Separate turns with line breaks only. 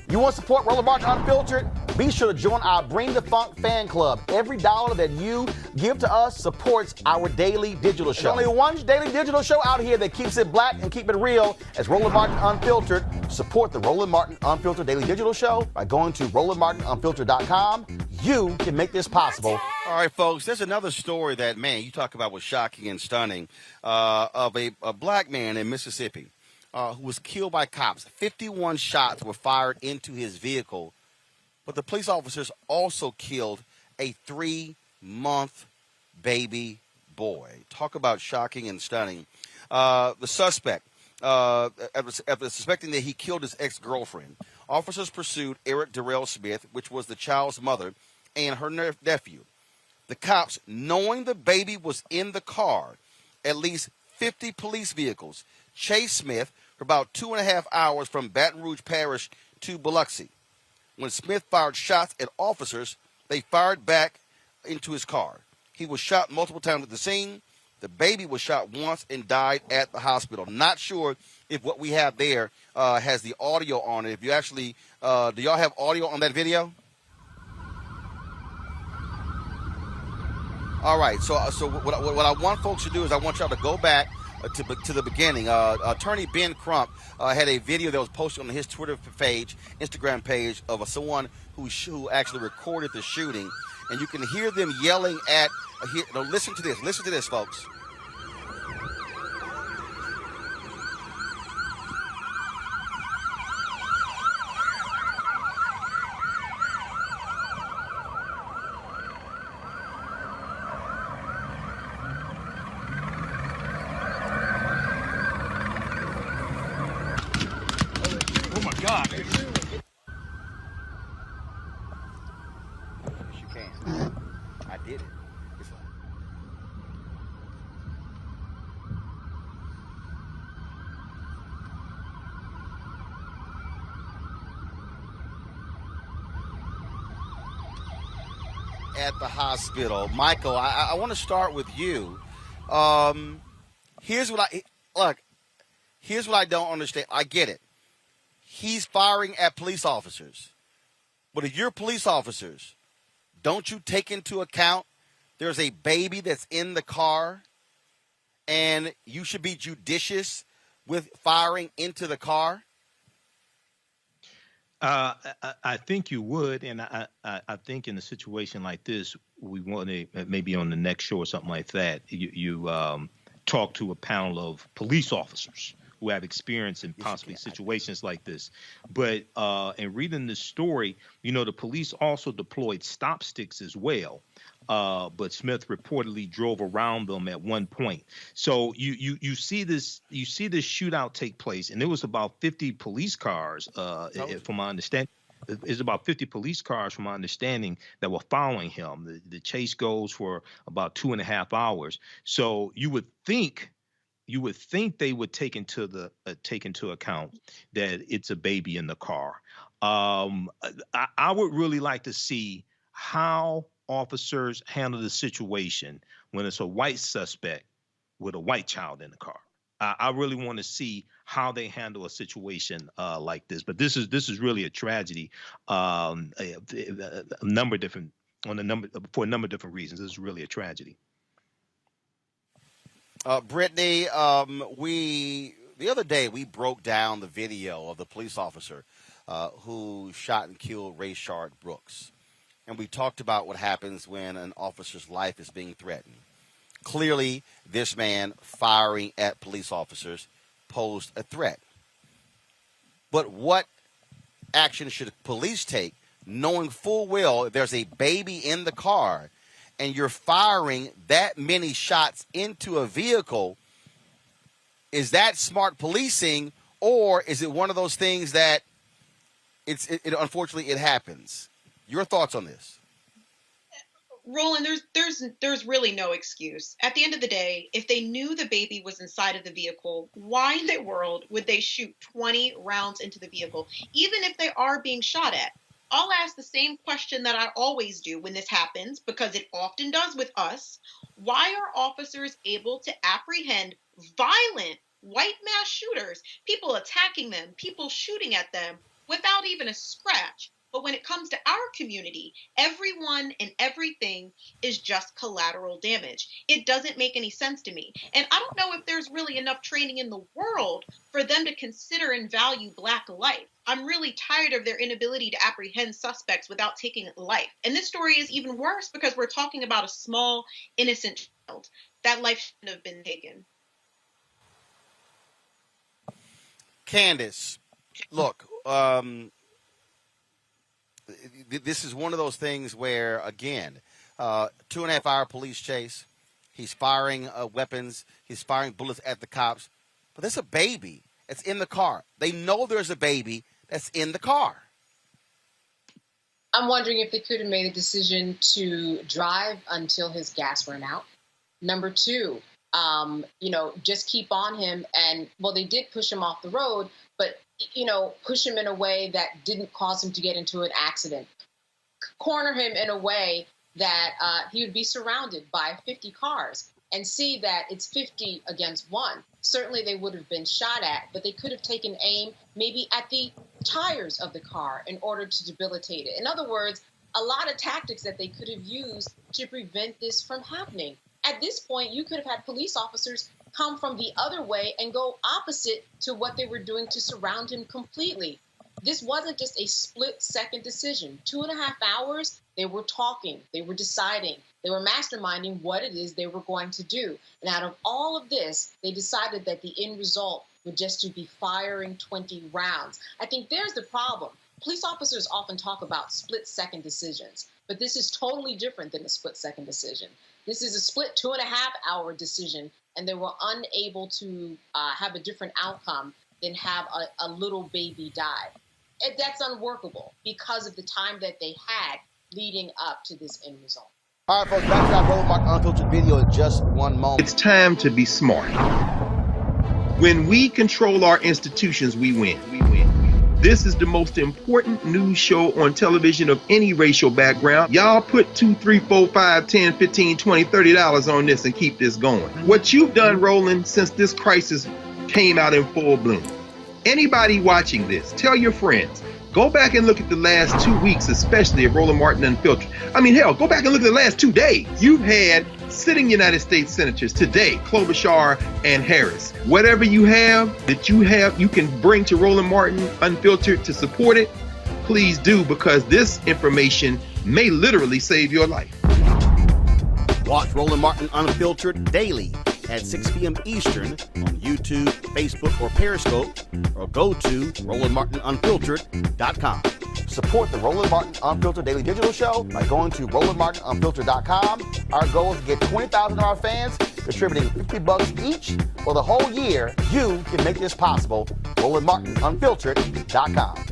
You want to support Roland Martin Unfiltered? Be sure to join our Bring the Funk fan club. Every dollar that you give to us supports our daily digital show. There's only one daily digital show out here that keeps it black and keep it real as Roland Martin Unfiltered. Support the Roland Martin Unfiltered daily digital show by going to RolandMartinUnfiltered.com. You can make this possible.
All right, folks, there's another story that, man, you talk about was shocking and stunning, of a black man in Mississippi who was killed by cops. 51 shots were fired into his vehicle, but the police officers also killed a 3-month baby boy. Talk about shocking and stunning. The suspect, after suspecting that he killed his ex-girlfriend, officers pursued Eric Derell Smith, which was the child's mother, and her nephew. The cops, knowing the baby was in the car, at least 50 police vehicles, chased Smith for about 2.5 hours from Baton Rouge Parish to Biloxi. When Smith fired shots at officers, they fired back into his car. He was shot multiple times at the scene. The baby was shot once and died at the hospital. Not sure if what we have there has the audio on it. If you actually, do y'all have audio on that video? All right, so what I want folks to do is I want y'all to go back to the beginning. Attorney Ben Crump had a video that was posted on his Twitter page, Instagram page, of someone who actually recorded the shooting, and you can hear them yelling at. Listen to this, folks. God. Yes, you can. I did it. It's like... At the hospital. Michael, I want to start with you. Here's what I don't understand. I get it. He's firing at police officers. But if you're police officers, don't you take into account there's a baby that's in the car and you should be judicious with firing into the car?
I think you would, and I think in a situation like this, we want to maybe on the next show or something like that, you talk to a panel of police officers who have experience in possibly situations like this. But in reading this story, the police also deployed stop sticks as well. But Smith reportedly drove around them at one point. So you see this shootout take place, and there was about 50 police cars, from my understanding. It's about 50 police cars, from my understanding, that were following him. The chase goes for about 2.5 hours. So you would think they would take into account that it's a baby in the car. I would really like to see how officers handle the situation when it's a white suspect with a white child in the car. I really want to see how they handle a situation like this. But this is really a tragedy. For a number of different reasons. This is really a tragedy.
Brittany, the other day we broke down the video of the police officer who shot and killed Rayshard Brooks. And we talked about what happens when an officer's life is being threatened. Clearly, this man firing at police officers posed a threat. But what action should police take knowing full well if there's a baby in the car and you're firing that many shots into a vehicle? Is that smart policing, or is it one of those things that unfortunately it happens? Your thoughts on this?
Roland, there's really no excuse. At the end of the day, if they knew the baby was inside of the vehicle, why in the world would they shoot 20 rounds into the vehicle, even if they are being shot at? I'll ask the same question that I always do when this happens, because it often does with us. Why are officers able to apprehend violent white mass shooters, people attacking them, people shooting at them, without even a scratch. But when it comes to our community, everyone and everything is just collateral damage. It doesn't make any sense to me. And I don't know if there's really enough training in the world for them to consider and value Black life. I'm really tired of their inability to apprehend suspects without taking life. And this story is even worse because we're talking about a small, innocent child. That life shouldn't have been taken.
Candace, look, this is one of those things where, again, 2.5 hour police chase. He's firing weapons. He's firing bullets at the cops. But there's a baby that's in the car. They know there's a baby that's in the car.
I'm wondering if they could have made a decision to drive until his gas ran out. Number two, just keep on him. And, well, they did push him off the road, but, push him in a way that didn't cause him to get into an accident. Corner him in a way that he would be surrounded by 50 cars and see that it's 50 against 1. Certainly they would have been shot at, but they could have taken aim maybe at the tires of the car in order to debilitate it. In other words, a lot of tactics that they could have used to prevent this from happening. At this point, you could have had police officers come from the other way and go opposite to what they were doing to surround him completely. This wasn't just a split-second decision. 2.5 hours, they were talking, they were deciding, they were masterminding what it is they were going to do. And out of all of this, they decided that the end result would just to be firing 20 rounds. I think there's the problem. Police officers often talk about split-second decisions, but this is totally different than a split-second decision. This is a split 2.5 hour decision, and they were unable to have a different outcome than have a little baby die. That's unworkable because of the time that they had leading up to this end result.
All right, folks, back to our Roland Martin Unfiltered video in just one moment.
It's time to be smart. When we control our institutions, we win. This is the most important news show on television of any racial background. Y'all put $2, $3, $4, $5, $10, $15, $20, $30 on this and keep this going. What you've done, Roland, since this crisis came out in full bloom. Anybody watching this, tell your friends. Go back and look at the last 2 weeks, especially of Roland Martin Unfiltered. I mean, hell, go back and look at the last 2 days. You've had sitting United States senators today, Klobuchar and Harris. Whatever you have, you can bring to Roland Martin Unfiltered to support it. Please do, because this information may literally save your life.
Watch Roland Martin Unfiltered daily at 6 p.m. Eastern on YouTube, Facebook, or Periscope, or go to RolandMartinUnfiltered.com.
Support the Roland Martin Unfiltered Daily Digital Show by going to RolandMartinUnfiltered.com. Our goal is to get 20,000 of our fans contributing $50 each for the whole year. You can make this possible. RolandMartinUnfiltered.com.